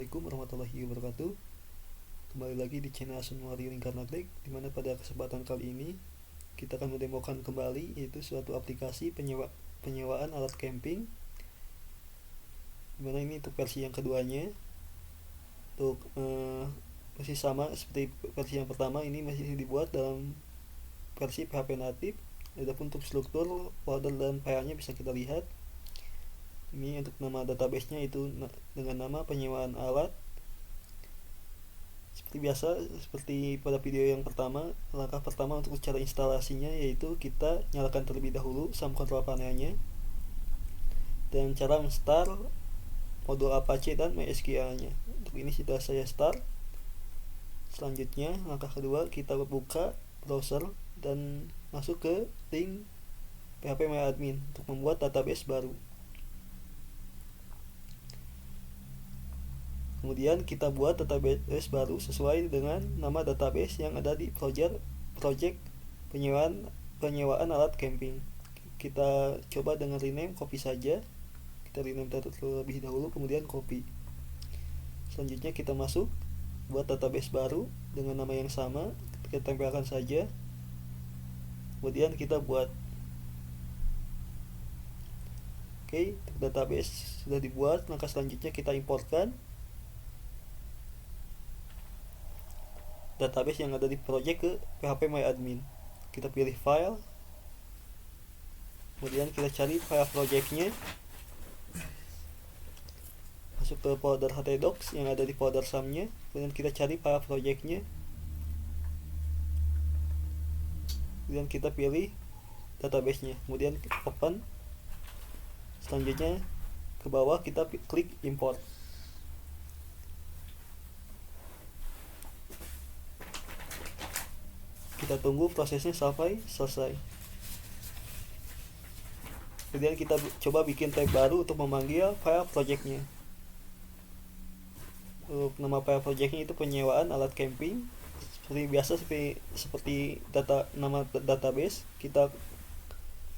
Assalamualaikum warahmatullahi wabarakatuh. Kembali lagi di channel Asunwari Lingkar Nagrek, dimana pada kesempatan kali ini kita akan mendemokan kembali yaitu suatu aplikasi penyewaan alat camping, dimana ini untuk versi yang keduanya. Untuk masih sama seperti versi yang pertama, ini masih dibuat dalam versi PHP natif. Adapun untuk struktur, folder dan filenya bisa kita lihat. Ini untuk nama databasenya itu dengan nama penyewaan alat. Seperti biasa, seperti pada video yang pertama, langkah pertama untuk cara instalasinya yaitu kita nyalakan terlebih dahulu SAM control panelnya dan cara install modul Apache dan MySQL-nya. Untuk ini sudah saya start. Selanjutnya, langkah kedua, kita buka browser dan masuk ke link phpMyAdmin untuk membuat database baru. Kemudian kita buat database baru sesuai dengan nama database yang ada di project penyewaan alat camping. Kita coba dengan rename copy saja. Kita rename terlebih dahulu, kemudian copy. Selanjutnya kita masuk buat database baru dengan nama yang sama, kita tempelkan saja. Kemudian kita buat. Oke, database sudah dibuat. Langkah selanjutnya kita importkan database yang ada di project ke phpMyAdmin. Kita pilih file, kemudian kita cari file projectnya, masuk ke folder htdocs yang ada di folder SAM-nya, kemudian kita cari file projectnya, kemudian kita pilih database-nya, kemudian open. Selanjutnya ke bawah kita klik import. Kita tunggu prosesnya sampai selesai. Kemudian kita coba bikin tab baru untuk memanggil file projectnya. Untuk nama file projectnya itu penyewaan alat camping. Seperti biasa, seperti nama database, kita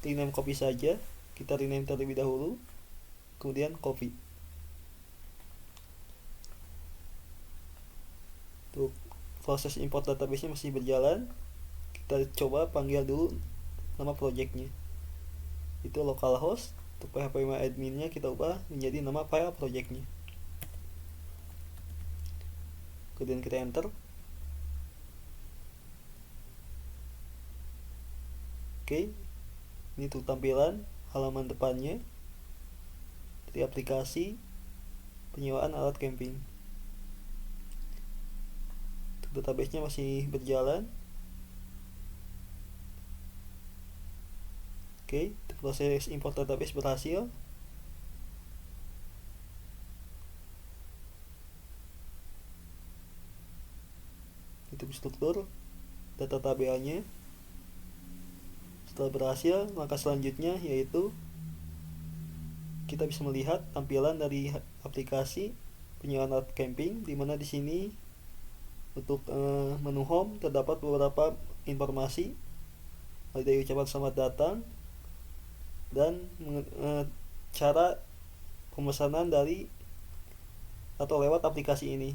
rename copy saja. Kita rename terlebih dahulu, kemudian copy. Untuk proses import database-nya masih berjalan. Kita coba panggil dulu nama projectnya, itu localhost. Untuk phpMyAdmin-nya kita ubah menjadi nama file projectnya, kemudian kita enter. Oke, ini untuk tampilan halaman depannya dari aplikasi penyewaan alat camping. Untuk database-nya masih berjalan. Oke, proses import database berhasil. Itu struktur data tabelnya. Setelah berhasil, langkah selanjutnya yaitu kita bisa melihat tampilan dari aplikasi penyewaan alat camping, di mana di sini untuk menu home terdapat beberapa informasi, mulai dari ucapan selamat datang dan cara pemesanan dari atau lewat aplikasi ini,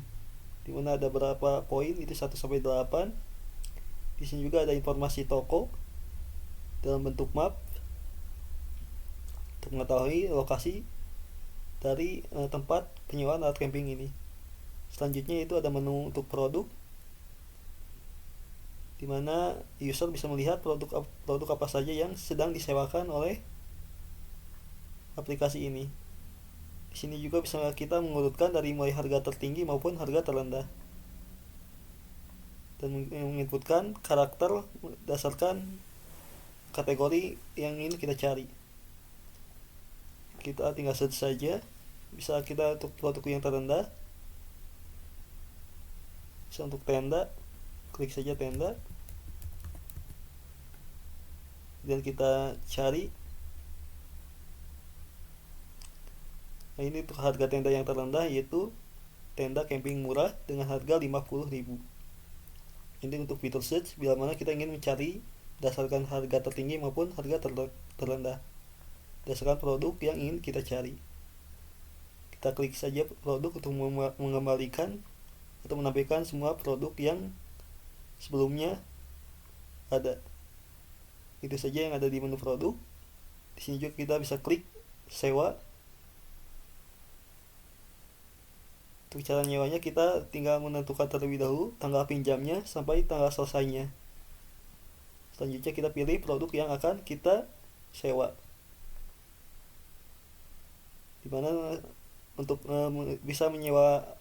di mana ada beberapa poin, itu 1 sampai 8. Di sini juga ada informasi toko dalam bentuk map untuk mengetahui lokasi dari tempat penyewaan alat camping ini. Selanjutnya itu ada menu untuk produk, di mana user bisa melihat produk apa saja yang sedang disewakan oleh aplikasi ini. Di sini juga bisa kita mengurutkan dari mulai harga tertinggi maupun harga terendah, dan menginputkan karakter berdasarkan kategori yang ingin kita cari. Kita tinggal search saja. Bisa kita untuk produk yang terendah, bisa untuk tenda, klik saja tenda, dan kita cari. Nah, ini untuk harga tenda yang terendah yaitu tenda camping murah dengan harga 50.000. Ini untuk fitur search bila mana kita ingin mencari berdasarkan harga tertinggi maupun harga terendah, berdasarkan produk yang ingin kita cari. Kita Kita klik saja produk untuk mengembalikan atau menampilkan semua produk yang sebelumnya ada. Itu saja yang ada di menu produk. Di sini juga kita bisa klik sewa. Untuk cara nyewanya kita tinggal menentukan terlebih dahulu tanggal pinjamnya sampai tanggal selesainya. Selanjutnya kita pilih produk yang akan kita sewa. Dimana untuk bisa menyewa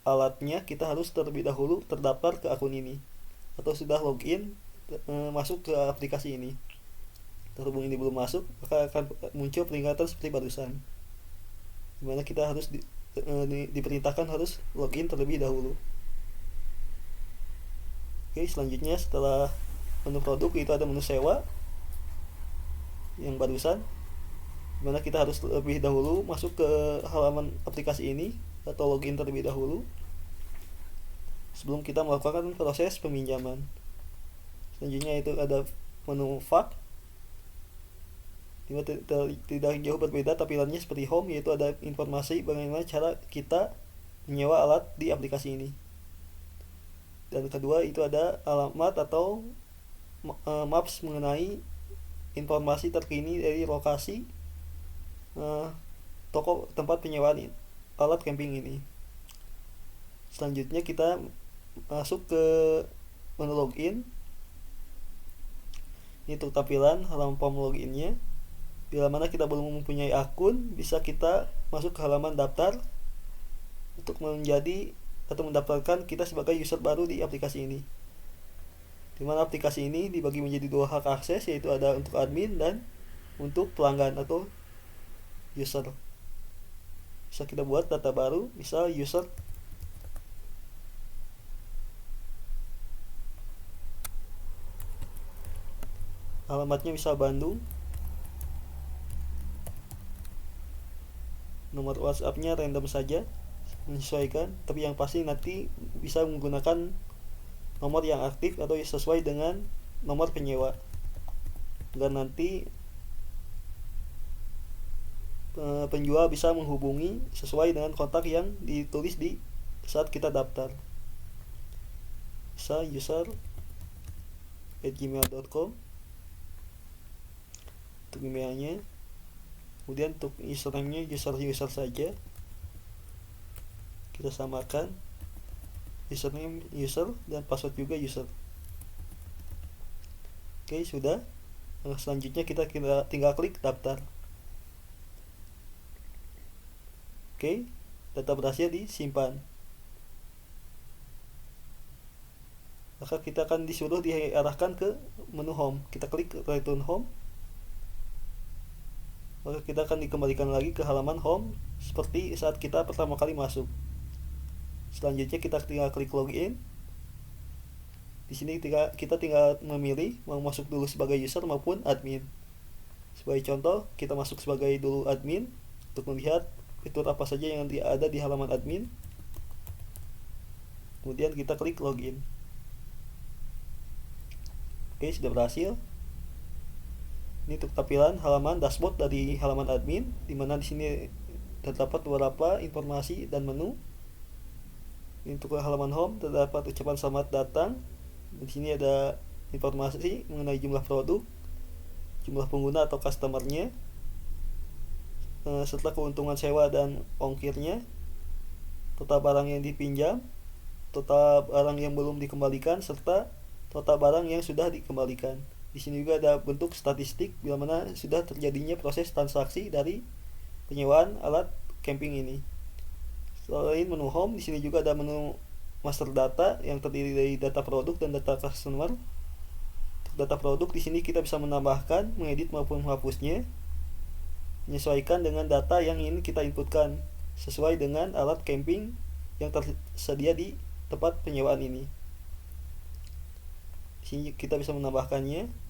alatnya kita harus terlebih dahulu terdaftar ke akun ini atau sudah login masuk ke aplikasi ini. Terhubung ini belum masuk, maka akan muncul peringatan seperti barusan, dimana kita harus diperintahkan harus login terlebih dahulu. Oke, selanjutnya setelah menu produk itu ada menu sewa yang barusan, dimana kita harus lebih dahulu masuk ke halaman aplikasi ini atau login terlebih dahulu sebelum kita melakukan proses peminjaman. Selanjutnya itu ada menu FAQ, tidak jauh berbeda tampilannya seperti home, yaitu ada informasi bagaimana cara kita menyewa alat di aplikasi ini. Dan kedua itu ada alamat atau maps mengenai informasi terkini dari lokasi toko tempat penyewaan alat camping ini. Selanjutnya kita masuk ke menu login. Ini untuk tampilan halaman form loginnya. Bila mana kita belum mempunyai akun, bisa kita masuk ke halaman daftar untuk menjadi atau mendaftarkan kita sebagai user baru di aplikasi ini. Dimana aplikasi ini dibagi menjadi dua hak akses, yaitu ada untuk admin dan untuk pelanggan atau user. Bisa kita buat data baru, misal user alamatnya misal Bandung, nomor WhatsApp-nya random saja, menyesuaikan, tapi yang pasti nanti bisa menggunakan nomor yang aktif atau sesuai dengan nomor penyewa, dan nanti penjual bisa menghubungi sesuai dengan kontak yang ditulis di saat kita daftar. Bisa user@gmail.com untuk emailnya. Kemudian untuk username-nya user saja, kita samakan username user dan password juga user. Oke, sudah. Selanjutnya kita tinggal klik daftar. Oke, data berhasil disimpan. Maka kita akan disuruh diarahkan ke menu home. Kita klik return home. Maka kita akan dikembalikan lagi ke halaman home seperti saat kita pertama kali masuk. Selanjutnya kita tinggal klik login. Di sini kita tinggal memilih mau masuk dulu sebagai user maupun admin. Sebagai contoh, kita masuk sebagai dulu admin untuk melihat fitur apa saja yang ada di halaman admin. Kemudian kita klik login. Oke, sudah berhasil. Ini untuk tampilan halaman dashboard dari halaman admin, di mana di sini terdapat beberapa informasi dan menu. Ini untuk halaman home terdapat ucapan selamat datang. Di sini ada informasi mengenai jumlah produk, jumlah pengguna atau customernya, serta keuntungan sewa dan ongkirnya, total barang yang dipinjam, total barang yang belum dikembalikan, serta total barang yang sudah dikembalikan. Di sini juga ada bentuk statistik bila mana sudah terjadinya proses transaksi dari penyewaan alat camping ini. Selain menu home, di sini juga ada menu master data yang terdiri dari data produk dan data customer. Untuk data produk di sini kita bisa menambahkan, mengedit maupun menghapusnya, menyesuaikan dengan data yang ingin kita inputkan sesuai dengan alat camping yang tersedia di tempat penyewaan ini. Di sini kita bisa menambahkannya,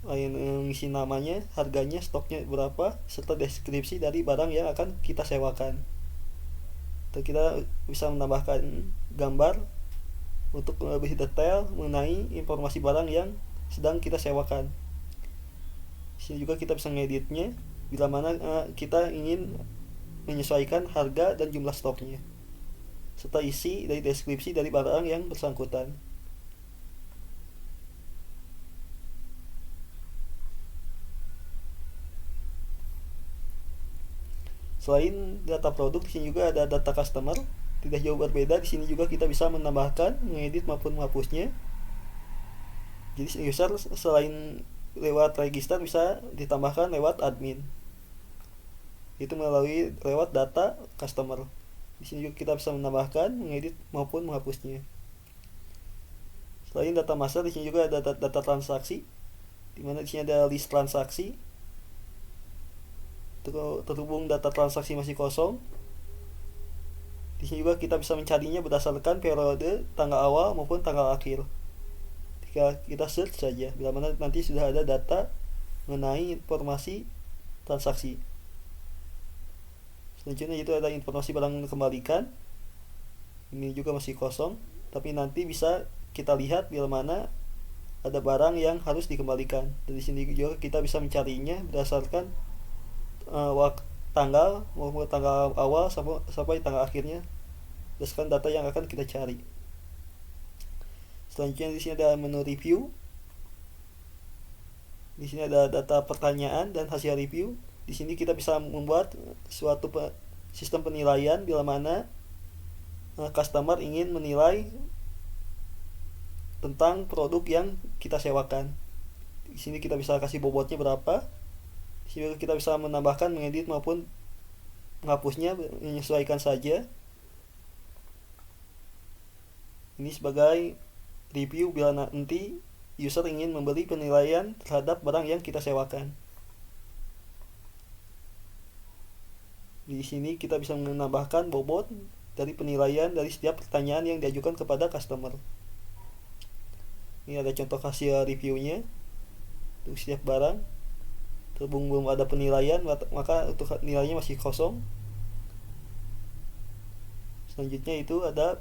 mengisi namanya, harganya, stoknya berapa, serta deskripsi dari barang yang akan kita sewakan. Dan kita bisa menambahkan gambar untuk lebih detail mengenai informasi barang yang sedang kita sewakan. Di sini juga kita bisa ngeditnya bila mana kita ingin menyesuaikan harga dan jumlah stoknya, serta isi dari deskripsi dari barang yang bersangkutan. Selain data produk, di sini juga ada data customer. Tidak jauh berbeda, di sini juga kita bisa menambahkan, mengedit maupun menghapusnya. Jadi user selain lewat register bisa ditambahkan lewat admin. Itu melalui lewat data customer. Di sini juga kita bisa menambahkan, mengedit maupun menghapusnya. Selain data master, di sini juga ada data transaksi, di mana di sini ada list transaksi. Terhubung data transaksi masih kosong. Di sini juga kita bisa mencarinya berdasarkan periode, tanggal awal maupun tanggal akhir. Jika kita search saja, bila mana nanti sudah ada data mengenai informasi transaksi. Selanjutnya itu ada informasi barang dikembalikan. Ini juga masih kosong, tapi nanti bisa kita lihat bila mana ada barang yang harus dikembalikan. Dari sini juga kita bisa mencarinya berdasarkan tanggal maupun tanggal awal sampai tanggal akhirnya berdasarkan data yang akan kita cari. Selanjutnya di sini ada menu review. Di sini ada data pertanyaan dan hasil review. Di sini kita bisa membuat suatu sistem penilaian bila mana customer ingin menilai tentang produk yang kita sewakan. Di sini kita bisa kasih bobotnya berapa. Di sini kita bisa menambahkan, mengedit maupun menghapusnya, menyesuaikan saja. Ini sebagai review bila nanti user ingin memberi penilaian terhadap barang yang kita sewakan. Di sini kita bisa menambahkan bobot dari penilaian dari setiap pertanyaan yang diajukan kepada customer. Ini ada contoh hasil reviewnya untuk setiap barang. Terhubung belum ada penilaian, maka untuk nilainya masih kosong. Selanjutnya itu ada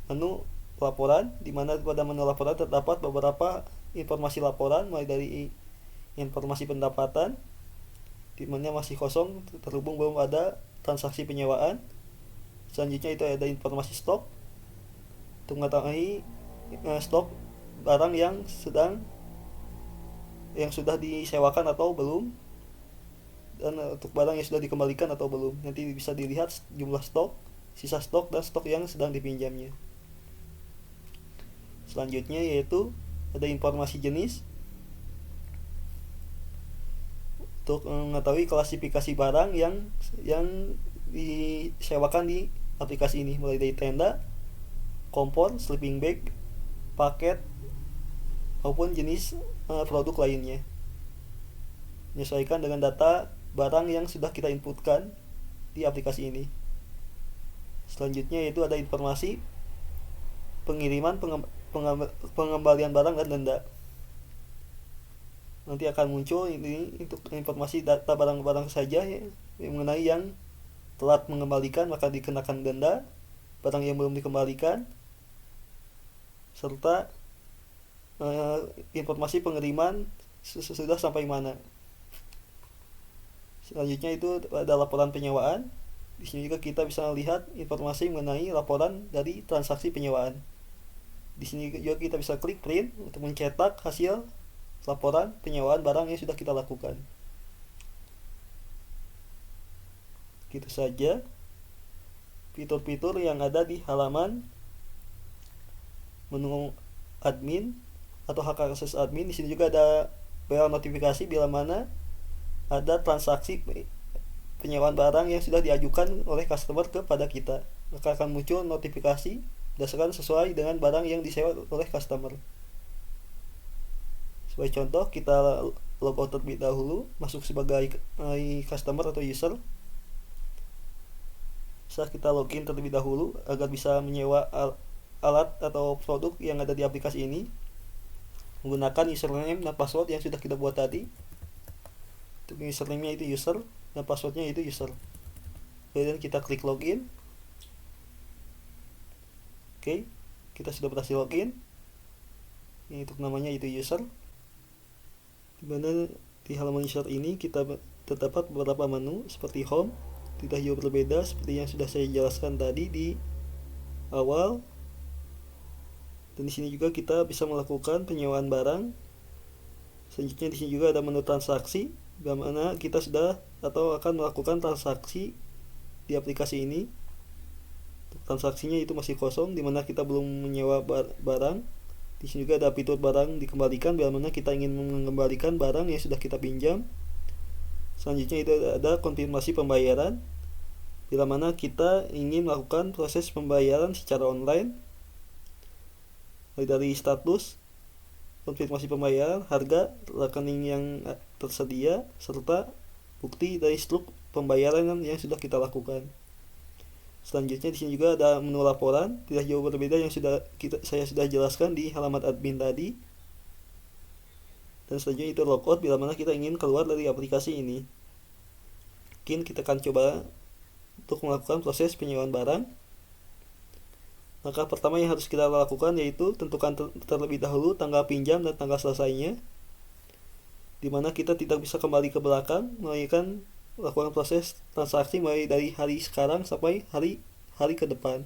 menu laporan, di mana pada menu laporan terdapat beberapa informasi laporan, mulai dari informasi pendapatan, di mana masih kosong, terhubung belum ada transaksi penyewaan. Selanjutnya itu ada informasi stok, untuk mengetahui stok barang yang sudah disewakan atau belum, dan untuk barang yang sudah dikembalikan atau belum. Nanti bisa dilihat jumlah stok, sisa stok, dan stok yang sedang dipinjamnya. Selanjutnya yaitu ada informasi jenis, untuk mengetahui klasifikasi barang yang disewakan di aplikasi ini, mulai dari tenda, kompor, sleeping bag, paket, maupun jenis produk lainnya, menyesuaikan dengan data barang yang sudah kita inputkan di aplikasi ini. Selanjutnya yaitu ada informasi pengiriman, pengembalian barang dan denda. Nanti akan muncul ini untuk informasi data barang-barang saja ya, mengenai yang telat mengembalikan maka dikenakan denda, barang yang belum dikembalikan, serta informasi pengiriman sudah sampai mana. Selanjutnya itu ada laporan penyewaan. Di sini juga kita bisa lihat informasi mengenai laporan dari transaksi penyewaan. Di sini juga kita bisa klik print untuk mencetak hasil laporan penyewaan barang yang sudah kita lakukan. Gitu saja fitur-fitur yang ada di halaman menu admin atau hak akses admin. Di sini juga ada bel notifikasi bila mana ada transaksi penyewaan barang yang sudah diajukan oleh customer kepada kita, maka akan muncul notifikasi berdasarkan sesuai dengan barang yang disewa oleh customer. Sebagai contoh, kita logout terlebih dahulu, masuk sebagai customer atau user. Bisa kita login terlebih dahulu agar bisa menyewa alat atau produk yang ada di aplikasi ini menggunakan username dan password yang sudah kita buat tadi. Untuk username-nya itu user dan passwordnya itu user. Kemudian kita klik login. Oke, kita sudah berhasil login. Ini untuk namanya itu user. Dimana di halaman user ini kita terdapat beberapa menu seperti home, tidak jauh berbeda seperti yang sudah saya jelaskan tadi di awal. Dan di sini juga kita bisa melakukan penyewaan barang. Selanjutnya di sini juga ada menu transaksi, di mana kita sudah atau akan melakukan transaksi di aplikasi ini. Transaksinya itu masih kosong, di mana kita belum menyewa barang. Di sini juga ada fitur barang dikembalikan, bila mana kita ingin mengembalikan barang yang sudah kita pinjam. Selanjutnya itu ada konfirmasi pembayaran, bila mana kita ingin melakukan proses pembayaran secara online. Dari status, konfirmasi pembayaran, harga, rekening yang tersedia, serta bukti dari struk pembayaran yang sudah kita lakukan. Selanjutnya di sini juga ada menu laporan, tidak jauh berbeda yang saya sudah jelaskan di halaman admin tadi. Dan selanjutnya itu logout, bila mana kita ingin keluar dari aplikasi ini. Mungkin kita akan coba untuk melakukan proses penyewaan barang. Maka pertama yang harus kita lakukan yaitu tentukan terlebih dahulu tanggal pinjam dan tanggal selesainya, dimana kita tidak bisa kembali ke belakang, melainkan lakukan proses transaksi mulai dari hari sekarang sampai hari ke depan.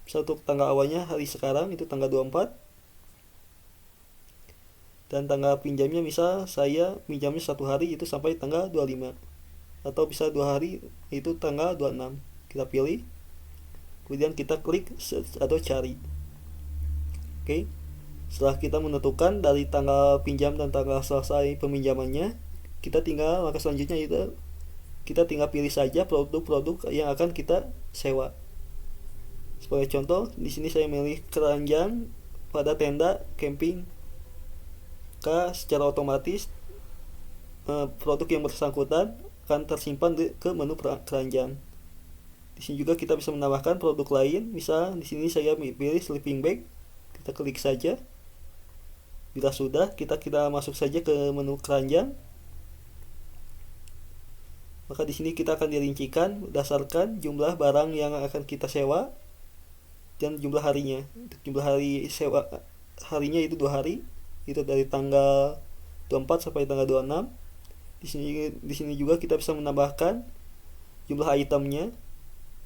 Bisa untuk tanggal awalnya hari sekarang itu tanggal 24, dan tanggal pinjamnya misal saya pinjamnya 1 hari itu sampai tanggal 25, atau bisa 2 hari itu tanggal 26. Kita pilih, kemudian kita klik search atau cari. Oke. Setelah kita menentukan dari tanggal pinjam dan tanggal selesai peminjamannya, langkah selanjutnya itu kita tinggal pilih saja produk-produk yang akan kita sewa. Sebagai contoh, di sini saya milih keranjang pada tenda camping. Maka secara otomatis produk yang bersangkutan akan tersimpan ke menu keranjang. Di sini juga kita bisa menambahkan produk lain. Misal di sini saya pilih sleeping bag. Kita klik saja. Bila sudah, kita masuk saja ke menu keranjang. Maka di sini kita akan dirincikan berdasarkan jumlah barang yang akan kita sewa dan jumlah harinya. Untuk jumlah hari sewa harinya itu 2 hari. Itu dari tanggal 24 sampai tanggal 26. Di sini juga kita bisa menambahkan jumlah itemnya.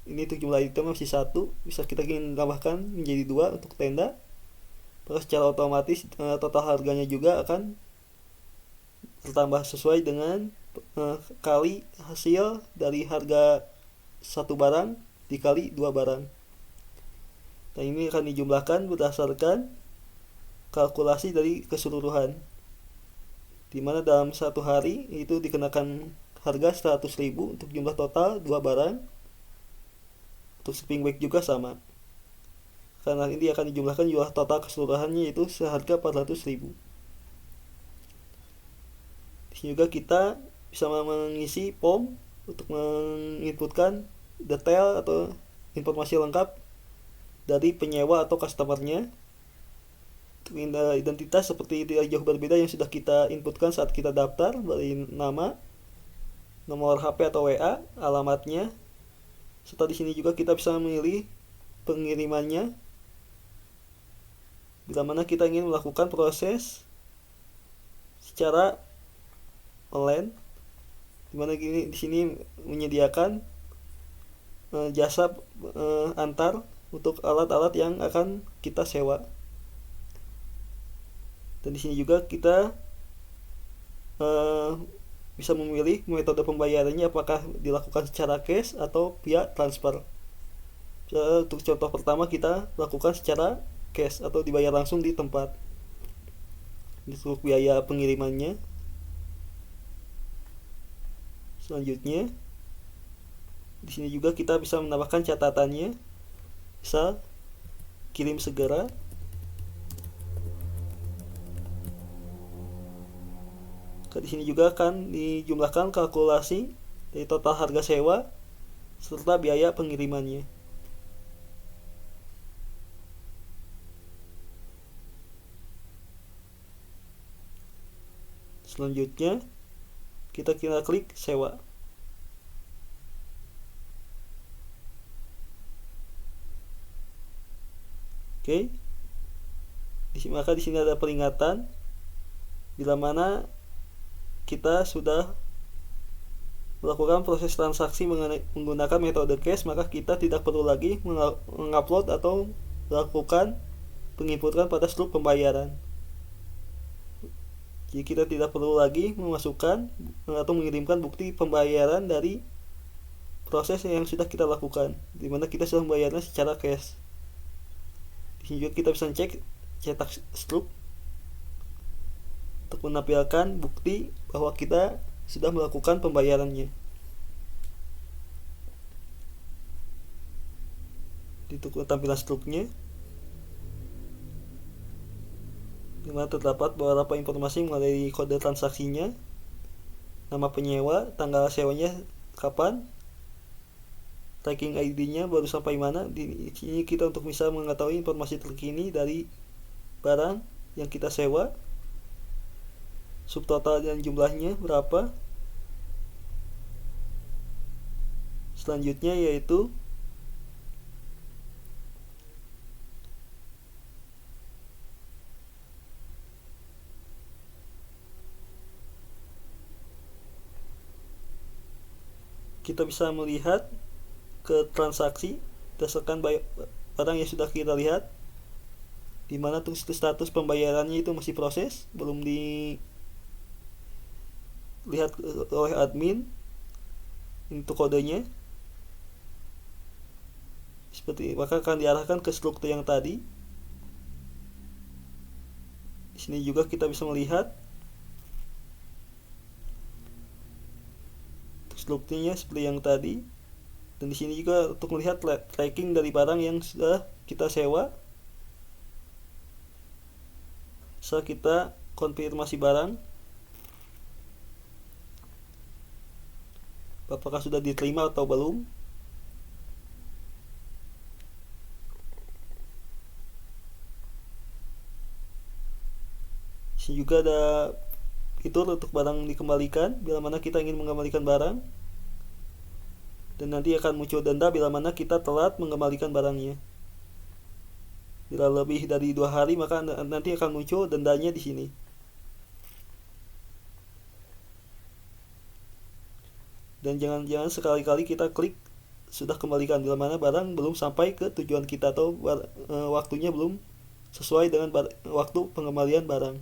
Ini untuk jumlah item masih 1, bisa kita ingin tambahkan menjadi 2 untuk tenda. Maka secara otomatis total harganya juga akan bertambah sesuai dengan kali hasil dari harga 1 barang dikali 2 barang. Dan ini akan dijumlahkan berdasarkan kalkulasi dari keseluruhan, dimana dalam 1 hari itu dikenakan harga 100.000 untuk jumlah total 2 barang. Untuk sleeping bag juga sama, karena ini akan dijumlahkan jumlah total keseluruhannya itu seharga 400.000. Di sini juga kita bisa mengisi form untuk menginputkan detail atau informasi lengkap dari penyewa atau customernya. Untuk identitas seperti tidak jauh berbeda yang sudah kita inputkan saat kita daftar, dari nama, nomor HP atau WA, alamatnya. Serta di sini juga kita bisa memilih pengirimannya, bila mana kita ingin melakukan proses secara online, dimana di sini menyediakan jasa antar untuk alat-alat yang akan kita sewa. Dan di sini juga kita bisa memilih metode pembayarannya, apakah dilakukan secara cash atau via transfer. Untuk contoh pertama kita lakukan secara cash atau dibayar langsung di tempat. Untuk biaya pengirimannya. Selanjutnya di sini juga kita bisa menambahkan catatannya. Misal kirim segera. Di sini juga akan dijumlahkan kalkulasi dari total harga sewa serta biaya pengirimannya. Selanjutnya kita klik sewa. Oke. Maka di sini ada peringatan, bila mana kita sudah melakukan proses transaksi menggunakan metode cash, maka kita tidak perlu lagi mengupload atau melakukan penginputan pada sluk pembayaran. Jadi kita tidak perlu lagi memasukkan atau mengirimkan bukti pembayaran dari proses yang sudah kita lakukan, dimana kita sudah membayarnya secara cash. Di sini juga kita bisa cek cetak sluk untuk menampilkan bukti bahwa kita sudah melakukan pembayarannya. Untuk tampilan struknya, di mana terdapat beberapa informasi mengenai kode transaksinya, nama penyewa, tanggal sewanya kapan, tracking ID-nya baru sampai mana. Di sini kita untuk bisa mengetahui informasi terkini dari barang yang kita sewa, subtotal dan jumlahnya berapa. Selanjutnya yaitu kita bisa melihat ke transaksi berdasarkan barang yang sudah kita lihat, di mana tuh status pembayarannya itu masih proses, belum dilihat oleh admin. Untuk kodenya seperti maka akan diarahkan ke struktur yang tadi. Di sini juga kita bisa melihat strukturnya seperti yang tadi, dan di sini juga untuk melihat tracking dari barang yang sudah kita sewa. Bisa kita konfirmasi barang apakah sudah diterima atau belum. Di sini juga ada fitur untuk barang dikembalikan bila mana kita ingin mengembalikan barang, dan nanti akan muncul denda bila mana kita telat mengembalikan barangnya. Bila lebih dari 2 hari maka nanti akan muncul dendanya di sini. Dan jangan sekali-kali kita klik sudah kembalikan bila mana barang belum sampai ke tujuan kita atau waktunya belum sesuai dengan waktu pengembalian barang.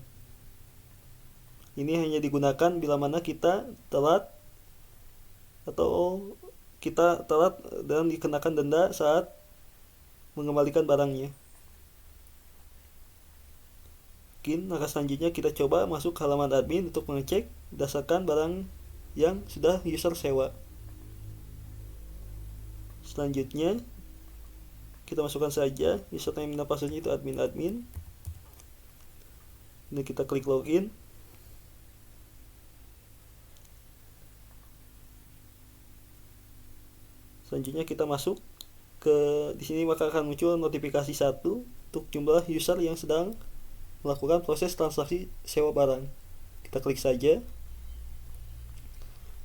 Ini hanya digunakan bila mana kita telat dan dikenakan denda saat mengembalikan barangnya. Mungkin langkah selanjutnya kita coba masuk ke halaman admin untuk mengecek berdasarkan barang yang sudah user sewa. Selanjutnya kita masukkan saja username dan passwordnya itu admin. Ini kita klik login. Selanjutnya kita masuk ke di sini, maka akan muncul notifikasi 1 untuk jumlah user yang sedang melakukan proses transaksi sewa barang. Kita klik saja.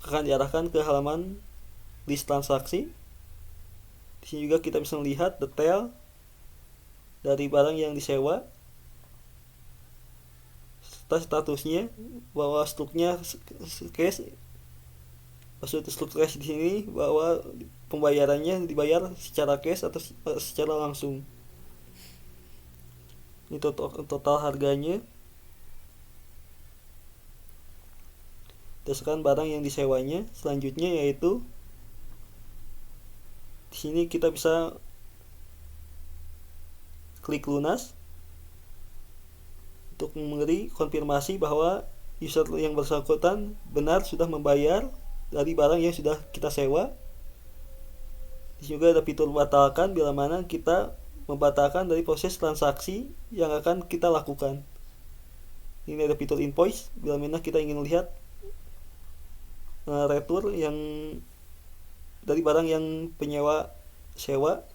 Akan diarahkan ke halaman list transaksi. Di sini juga kita bisa melihat detail dari barang yang disewa serta statusnya, bahwa struknya cash. Maksud struk cash di sini bahwa pembayarannya dibayar secara cash atau secara langsung. Ini total harganya berdasarkan barang yang disewanya. Selanjutnya yaitu di sini kita bisa klik lunas untuk memberi konfirmasi bahwa user yang bersangkutan benar sudah membayar dari barang yang sudah kita sewa. Di sini juga ada fitur batalkan bila mana kita membatalkan dari proses transaksi yang akan kita lakukan. Ini ada fitur invoice bila mana kita ingin lihat retur yang dari barang yang penyewa sewa.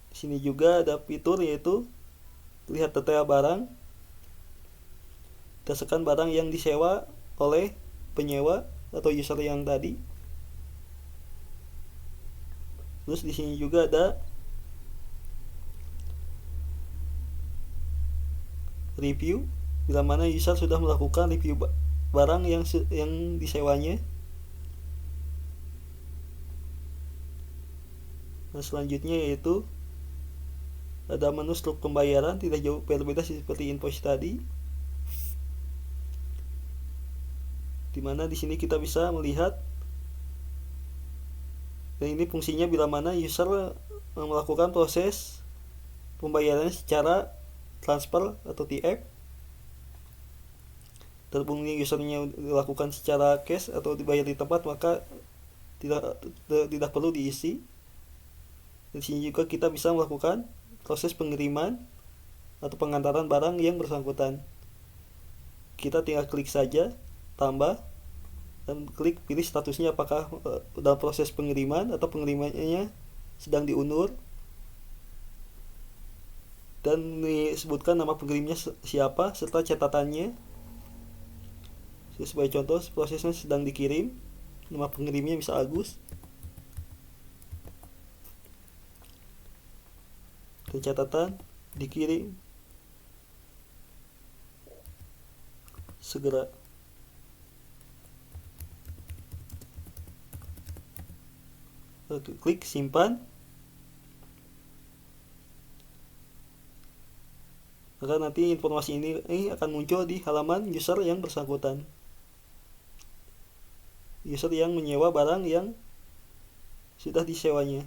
Di sini juga ada fitur yaitu lihat detail barang berdasarkan barang yang disewa oleh penyewa atau user yang tadi. Terus di sini juga ada review bila mana user sudah melakukan review barang yang disewanya. Nah, selanjutnya yaitu ada menu struktur pembayaran, tidak jauh berbeda seperti invoice tadi. Dimana di sini kita bisa melihat, dan ini fungsinya bila mana user melakukan proses pembayaran secara transfer atau TF. Terhubung usernya dilakukan secara cash atau dibayar di tempat, maka tidak perlu diisi. Di sini juga kita bisa melakukan proses pengiriman atau pengantaran barang yang bersangkutan. Kita tinggal klik saja tambah dan klik pilih statusnya, apakah dalam proses pengiriman atau pengirimannya sedang diundur, dan disebutkan nama pengirimnya siapa serta catatannya. Sebagai contoh, prosesnya sedang dikirim, nama pengirimnya bisa Agus, dan catatan dikirim segera. Klik simpan, maka nanti informasi ini akan muncul di halaman user yang bersangkutan, user yang menyewa barang yang sudah disewanya.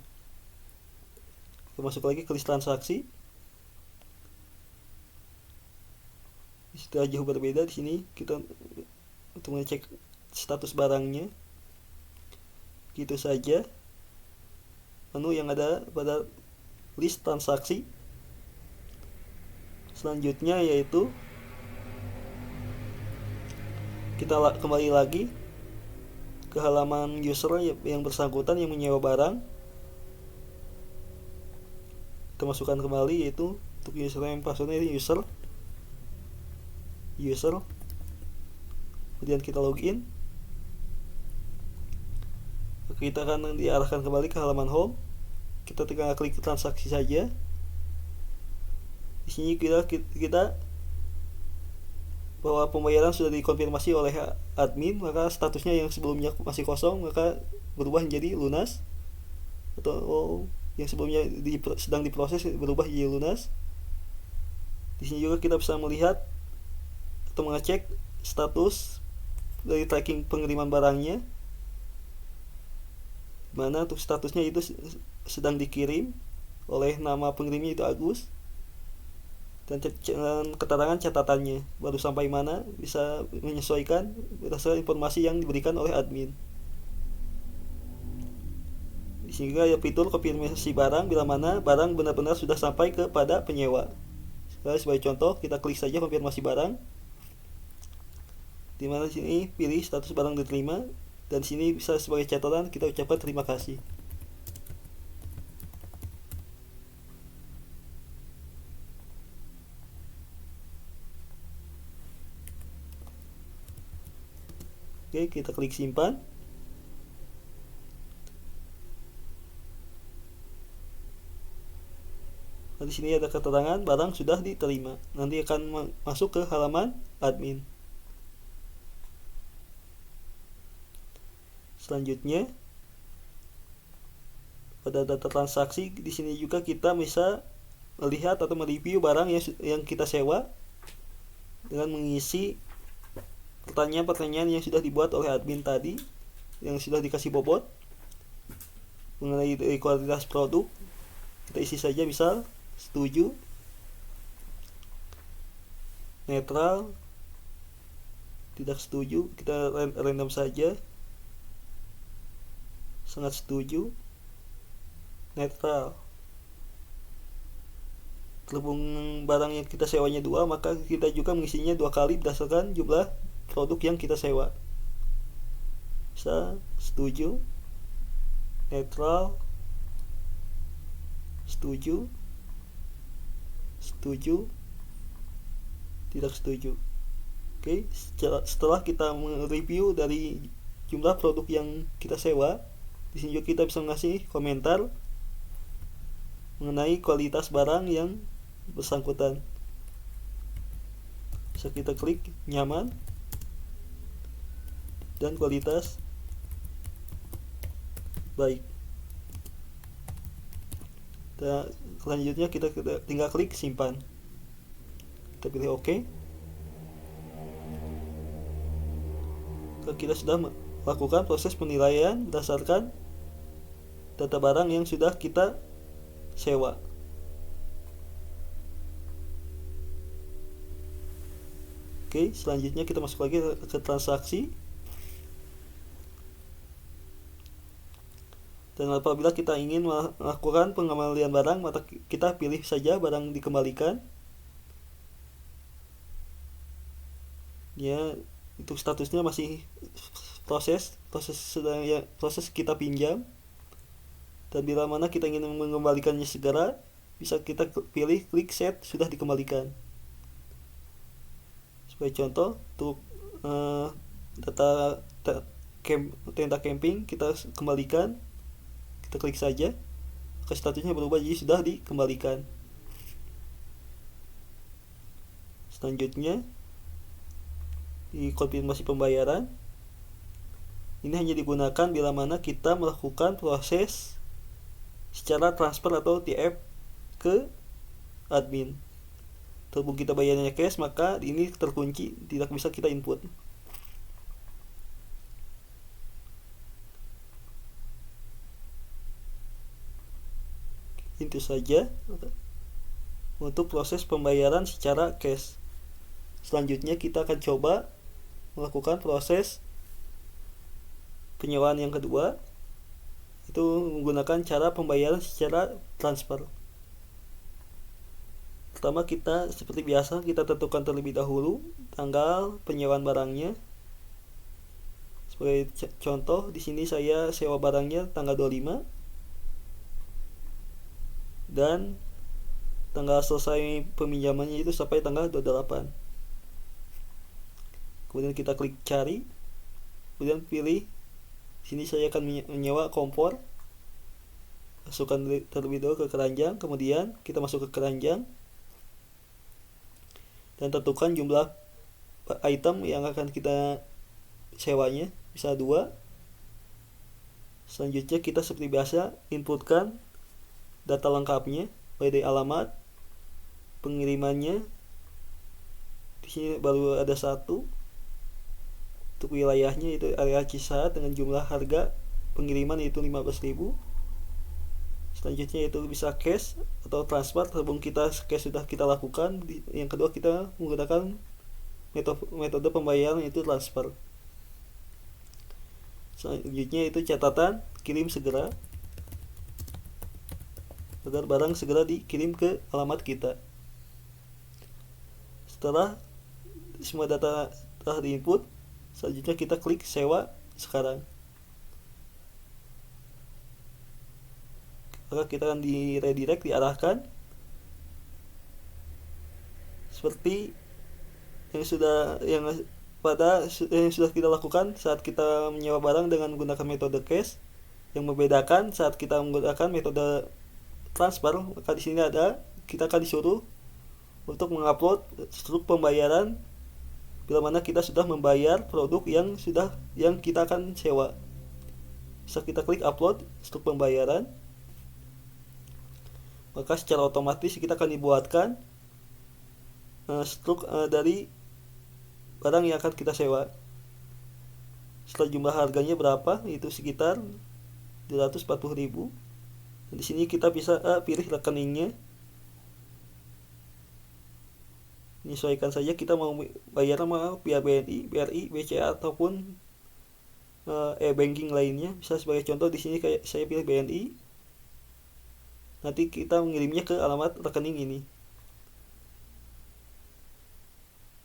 Kita masuk lagi ke list transaksi. Sudah jauh berbeda. Di sini kita untuk mengecek status barangnya. Gitu saja menu yang ada pada list transaksi. Selanjutnya yaitu kita kembali lagi ke halaman user yang bersangkutan yang menyewa barang. Kita masukkan kembali, yaitu untuk username passwordnya user, kemudian kita login. Kita akan diarahkan kembali ke halaman home. Kita tinggal klik transaksi saja. Di sini kita bahwa pembayaran sudah dikonfirmasi oleh admin, maka statusnya yang sebelumnya masih kosong maka berubah menjadi lunas, atau yang sebelumnya sedang diproses berubah jadi lunas. Di sini juga kita bisa melihat atau mengecek status dari tracking pengiriman barangnya, mana untuk statusnya itu sedang dikirim oleh nama pengirimnya itu Agus, dan keterangan catatannya baru sampai mana bisa menyesuaikan berdasarkan informasi yang diberikan oleh admin. Sehingga ya fitur konfirmasi barang bila mana barang benar-benar sudah sampai kepada penyewa. Sekarang sebagai contoh, kita klik saja konfirmasi barang, di mana sini pilih status barang diterima, dan sini bisa sebagai catatan kita ucapkan terima kasih. Oke, kita klik simpan. Nah, di sini ada keterangan barang sudah diterima. Nanti akan masuk ke halaman admin. Selanjutnya, pada data transaksi di sini juga kita bisa melihat atau mereview barang yang kita sewa dengan mengisi pertanyaan-pertanyaan yang sudah dibuat oleh admin tadi, yang sudah dikasih bobot mengenai kualitas produk. Kita isi saja, misal setuju, netral, tidak setuju. Kita random saja, sangat setuju, netral. Terhubung barang yang kita sewanya 2, maka kita juga mengisinya 2 kali berdasarkan jumlah produk yang kita sewa. Bisa setuju, netral, setuju, tidak setuju. Oke, setelah kita mereview dari jumlah produk yang kita sewa, di sini juga kita bisa mengasih komentar mengenai kualitas barang yang bersangkutan. Bisa kita klik nyaman, dan kualitas baik. Dan selanjutnya kita tinggal klik simpan. Kita pilih OK. Kita sudah melakukan proses penilaian berdasarkan data barang yang sudah kita sewa. Oke, selanjutnya kita masuk lagi ke transaksi. Dan apabila kita ingin melakukan pengembalian barang, maka kita pilih saja barang dikembalikan. Ya, itu statusnya masih proses sedang ya, proses kita pinjam. Dan bila mana kita ingin mengembalikannya segera, bisa kita pilih klik set sudah dikembalikan. Sebagai contoh, untuk data tenda camping kita kembalikan, kita klik saja, maka statusnya berubah jadi sudah dikembalikan. Selanjutnya di konfirmasi pembayaran, ini hanya digunakan bila mana kita melakukan proses secara transfer atau TF ke admin. Terhubung kita bayarnya cash, maka ini terkunci, tidak bisa kita input. Itu saja untuk proses pembayaran secara cash. Selanjutnya kita akan coba melakukan proses penyewaan yang kedua, itu menggunakan cara pembayaran secara transfer. Pertama, kita seperti biasa kita tentukan terlebih dahulu tanggal penyewaan barangnya. Sebagai contoh, di sini saya sewa barangnya tanggal 25 dan tanggal selesai peminjamannya itu sampai tanggal 28. Kemudian kita klik cari, kemudian pilih sini saya akan menyewa kompor. Masukkan terlebih dahulu ke keranjang, kemudian kita masuk ke keranjang dan tentukan jumlah item yang akan kita sewanya, bisa 2. Selanjutnya kita seperti biasa inputkan data lengkapnya, mulai dari alamat, pengirimannya. Di sini baru ada 1. Untuk wilayahnya itu area Cisaat dengan jumlah harga pengiriman itu 15.000. Selanjutnya itu bisa cash atau transfer, terhubung kita cash sudah kita lakukan. Yang kedua kita menggunakan metode pembayaran itu transfer. Selanjutnya itu catatan kirim segera, agar barang segera dikirim ke alamat kita. Setelah semua data telah diinput, selanjutnya kita klik sewa sekarang. Maka kita akan di redirect, diarahkan seperti yang sudah kita lakukan saat kita menyewa barang dengan menggunakan metode cash. Yang membedakan saat kita menggunakan metode transfer, maka di sini kita akan disuruh untuk mengupload struk pembayaran bila mana kita sudah membayar produk yang kita akan sewa. Bisa kita klik upload struk pembayaran, maka secara otomatis kita akan dibuatkan struk dari barang yang akan kita sewa. Setelah jumlah harganya berapa, itu sekitar 240.000. Di sini kita bisa pilih rekeningnya. Menyesuaikan saja kita mau bayar sama via BNI, BRI, BCA ataupun e-banking lainnya. Bisa sebagai contoh di sini kayak saya pilih BNI. Nanti kita mengirimnya ke alamat rekening ini.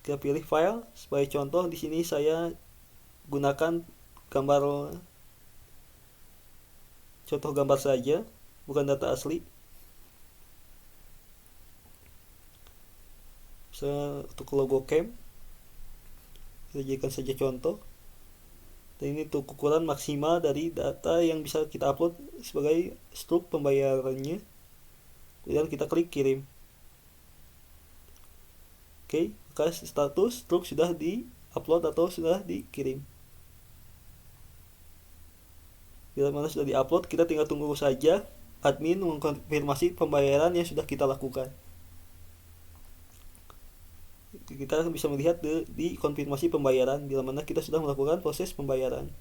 Kita pilih file. Sebagai contoh di sini saya gunakan contoh gambar saja, bukan data asli. Misalnya untuk logo camp, kita jadikan saja contoh. Dan ini untuk ukuran maksimal dari data yang bisa kita upload sebagai struk pembayarannya. Kemudian kita klik kirim. Oke, maka status struk sudah di upload atau sudah dikirim. Bila mana sudah diupload, kita tinggal tunggu saja admin mengkonfirmasi pembayaran yang sudah kita lakukan. Kita bisa melihat di konfirmasi pembayaran bila mana kita sudah melakukan proses pembayaran.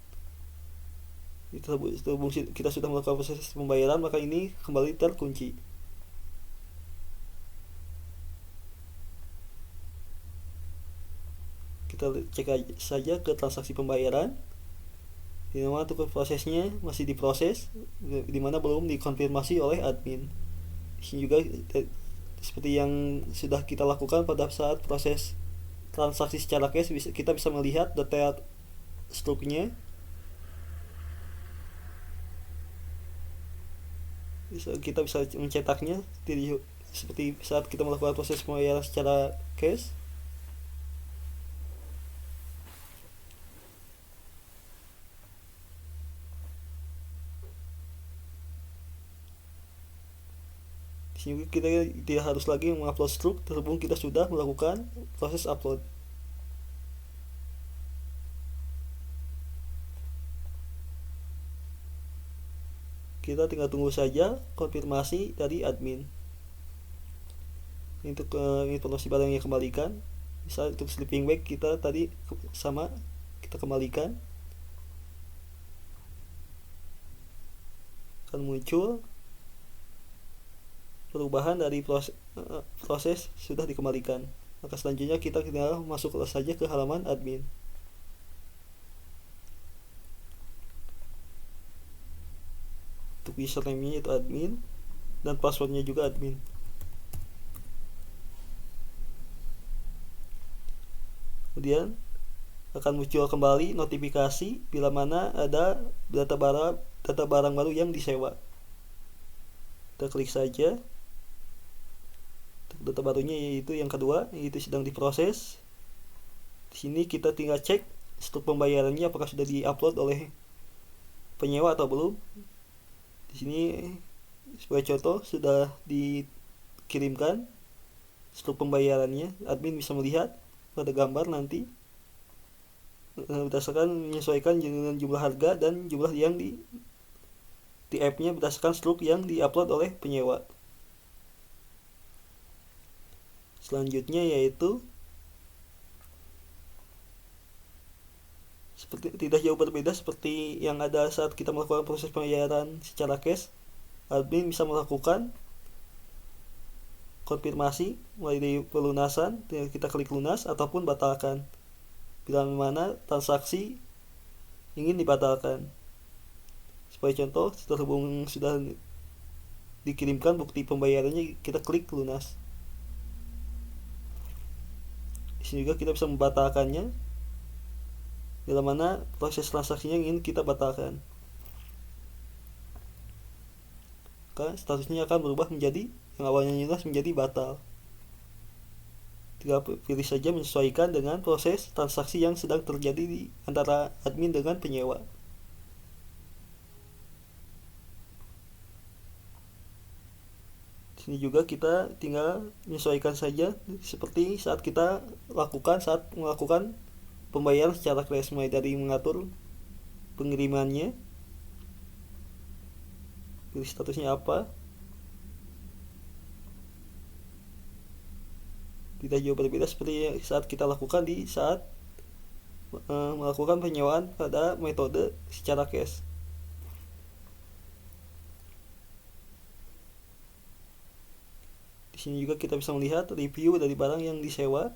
Kita sudah melakukan proses pembayaran, maka ini kembali terkunci. Kita cek saja ke transaksi pembayaran, di mana untuk prosesnya masih diproses, di mana belum dikonfirmasi oleh admin. Di sini juga seperti yang sudah kita lakukan pada saat proses transaksi secara cash, kita bisa melihat detail struknya. Kita bisa mencetaknya seperti saat kita melakukan proses pembayaran secara cash. Sehingga kita tidak harus lagi mengupload struk terhubung kita sudah melakukan proses upload. Kita tinggal tunggu saja konfirmasi dari admin. Untuk informasi barang yang kembalikan, misal untuk sleeping bag kita tadi sama, kita kembalikan, akan muncul perubahan dari proses sudah dikembalikan. Maka selanjutnya kita tinggal masuk saja ke halaman admin. Untuk username-nya itu admin dan passwordnya juga admin. Kemudian akan muncul kembali notifikasi bila mana ada data barang baru yang disewa. Kita klik saja. Data barunya yaitu yang kedua, yaitu sedang diproses. Di sini kita tinggal cek struk pembayarannya apakah sudah diupload oleh penyewa atau belum. Di sini sebagai contoh sudah dikirimkan struk pembayarannya. Admin bisa melihat pada gambar nanti berdasarkan menyesuaikan dengan jumlah harga dan jumlah yang di app-nya berdasarkan struk yang diupload oleh penyewa. Selanjutnya yaitu seperti tidak jauh berbeda seperti yang ada saat kita melakukan proses pembayaran secara cash. Admin bisa melakukan konfirmasi mulai dari pelunasan, kita klik lunas ataupun batalkan bila mana transaksi ingin dibatalkan. Sebagai contoh, terhubung sudah dikirimkan bukti pembayarannya, kita klik lunas. Di sini juga kita bisa membatalkannya bila mana proses transaksinya ingin kita batalkan. Maka statusnya akan berubah menjadi yang awalnya lunas menjadi batal. Tinggal pilih saja menyesuaikan dengan proses transaksi yang sedang terjadi di antara admin dengan penyewa. Di sini juga kita tinggal menyesuaikan saja seperti saat kita melakukan pembayaran secara cash, mulai dari mengatur pengirimannya, pilih statusnya apa. Tidak jauh berbeda seperti saat kita lakukan di saat melakukan penyewaan pada metode secara cash. Di sini juga kita bisa melihat review dari barang yang disewa.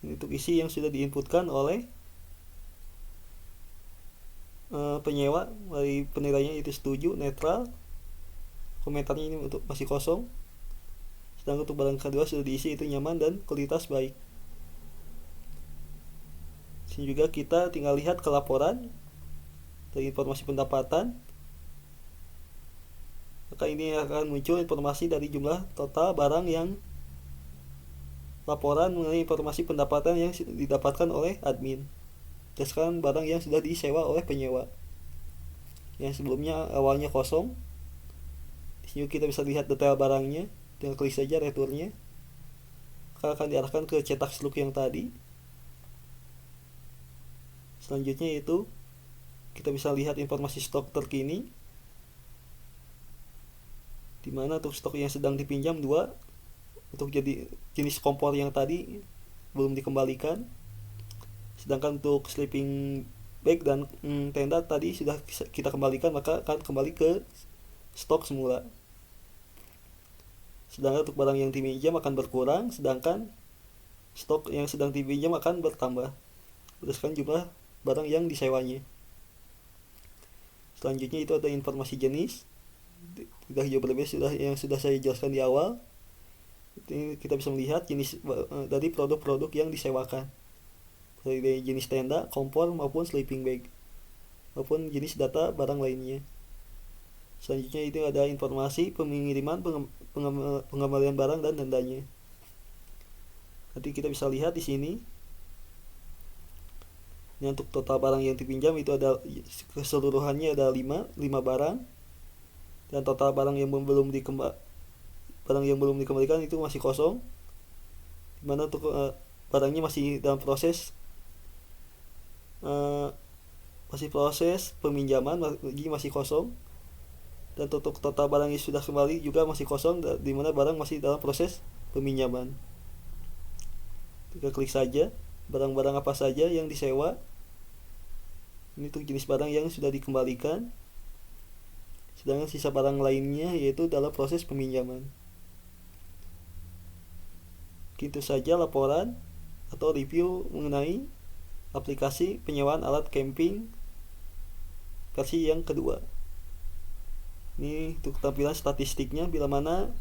Ini untuk isi yang sudah diinputkan oleh penyewa, dari penilaiannya itu setuju, netral, komentarnya ini untuk masih kosong. Sedangkan untuk barang kedua sudah diisi itu nyaman dan kualitas baik. Di sini juga kita tinggal lihat ke laporan dari informasi pendapatan. Maka ini akan muncul informasi dari jumlah total barang yang laporan mengenai informasi pendapatan yang didapatkan oleh admin berdasarkan barang yang sudah disewa oleh penyewa yang sebelumnya awalnya kosong. Di sini kita bisa lihat detail barangnya, tinggal klik saja returnya, maka akan diarahkan ke cetak sluk yang tadi. Selanjutnya yaitu kita bisa lihat informasi stok terkini, dimana untuk stok yang sedang dipinjam 2, untuk jadi jenis kompor yang tadi belum dikembalikan, sedangkan untuk sleeping bag dan tenda tadi sudah kita kembalikan, maka akan kembali ke stok semula. Sedangkan untuk barang yang dipinjam akan berkurang, sedangkan stok yang sedang dipinjam akan bertambah berdasarkan jumlah barang yang disewanya. Selanjutnya itu ada informasi jenis, tidak jauh berbeda yang sudah saya jelaskan di awal. Ini kita bisa melihat jenis dari produk-produk yang disewakan, dari jenis tenda, kompor maupun sleeping bag, maupun jenis data barang lainnya. Selanjutnya itu ada informasi pengiriman, pengembalian barang dan dendanya. Nanti kita bisa lihat di sini. Ini untuk total barang yang dipinjam itu ada keseluruhannya ada 5 barang, dan total barang yang belum dikembalikan itu masih kosong, dimana untuk barangnya masih dalam proses peminjaman, lagi masih kosong. Dan untuk total barang yang sudah kembali juga masih kosong, dimana barang masih dalam proses peminjaman. Kita klik saja barang-barang apa saja yang disewa. Ini untuk jenis barang yang sudah dikembalikan, sedangkan sisa barang lainnya yaitu dalam proses peminjaman. Itu saja laporan atau review mengenai aplikasi penyewaan alat camping versi yang kedua. Ini untuk tampilan statistiknya, bila mana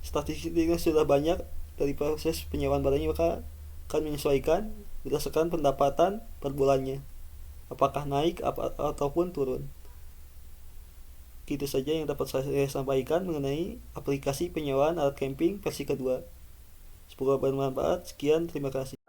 statistiknya sudah banyak dari proses penyewaan barangnya, maka akan menyesuaikan berdasarkan pendapatan per bulannya, apakah naik ataupun turun. Itu saja yang dapat saya sampaikan mengenai aplikasi penyewaan alat camping versi kedua. Semoga bermanfaat. Sekian, terima kasih.